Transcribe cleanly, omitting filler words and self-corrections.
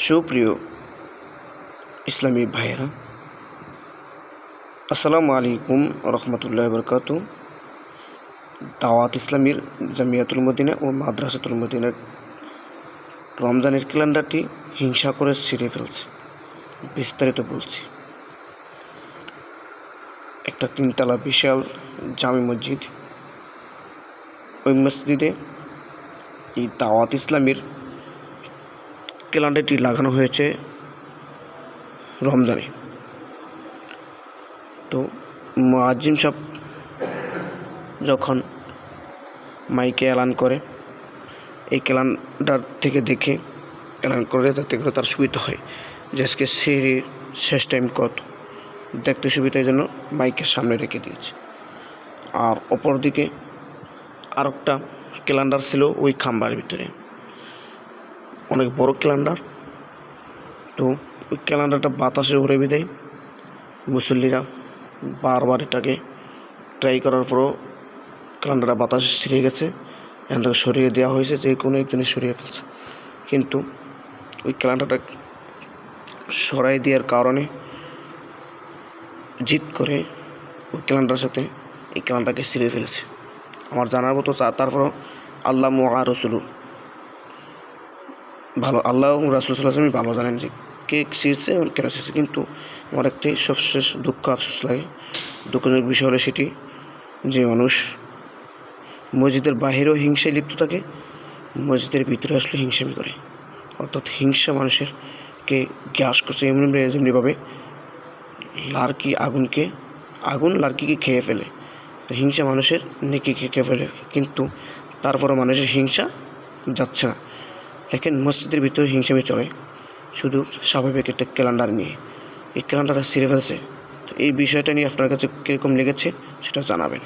সুপ্রিয় ইসলামী ভাইয়েরা, আসসালামু আলাইকুম রহমতুল্লাহ বরকাতু। দাওয়াত ইসলামীর জামিয়াতুল মদিনা ও মাদ্রাসাতুল মদিনার রমজানের ক্যালেন্ডারটি হিংসা করে ছিঁড়ে ফেলছে। বিস্তারিত বলছি। একটা 3তলা বিশাল জামি মসজিদ, ওই মসজিদে এই দাওয়াত ইসলামীর ক্যালেন্ডারটি লাগানো হয়েছে রমজানে। তো মুয়াজ্জিন সাহেব যখন মাইকে এলান করে, এই ক্যালেন্ডার থেকে দেখে এলান করে, যাতে করে তার সুবিধা হয় যে আজকে সেহরির শেষ টাইম কত, দেখতে সুবিধার জন্য মাইকের সামনে রেখে দিয়েছে। আর অপরদিকে আর একটা ক্যালেন্ডার ছিল ওই খাম্বার ভিতরে, অনেক বড় ক্যালেন্ডার। তো ওই ক্যালেন্ডারটা বাতাসে উড়ে দেয়। মুসল্লিরা বারবার এটাকে ট্রাই করার পরও ক্যালেন্ডারটা বাতাসে ছিঁড়ে গেছে। এখান থেকে সরিয়ে দেওয়া হয়েছে, যে কোনো একজনে সরিয়ে ফেলছে। কিন্তু ওই ক্যালেন্ডারটা সরাই দেওয়ার কারণে জিদ করে ওই ক্যালেন্ডারের সাথে এই ক্যালেন্ডারকে ছিঁড়ে ফেলেছে। আমার জানার মতো তারপরও আল্লাহ মুআ রসুল ভালো, আল্লাহ রাসূল সাল্লাল্লাহু আলাইহি ওয়াসাল্লাম ভালো জানেন যে কে ছিঁড়ছে এবং কেন ছিঁড়ছে। কিন্তু আমার একটি সবশেষ দুঃখ আফসোস লাগে। দুঃখজনক বিষয় হলো সেটি যে মানুষ মসজিদের বাহিরেও হিংসায় লিপ্ত থাকে, মসজিদের ভিতরে আসলে হিংসামি করে। অর্থাৎ হিংসা মানুষেরকে গ্রাস করছে যেমনিভাবে আগুন লার্কিকে খেয়ে ফেলে। তো হিংসা মানুষের নেকি খেয়ে ফেলে, কিন্তু তারপরও মানুষের হিংসা যাচ্ছে না। দেখেন, মসজিদের ভিতরে হিংসামি চলে শুধু স্বাভাবিক একটা ক্যালেন্ডার নিয়ে। এই ক্যালেন্ডারটা ছিঁড়ে ফেলছে। তো এই বিষয়টা নিয়ে আপনার কাছে কীরকম লেগেছে সেটা জানাবেন।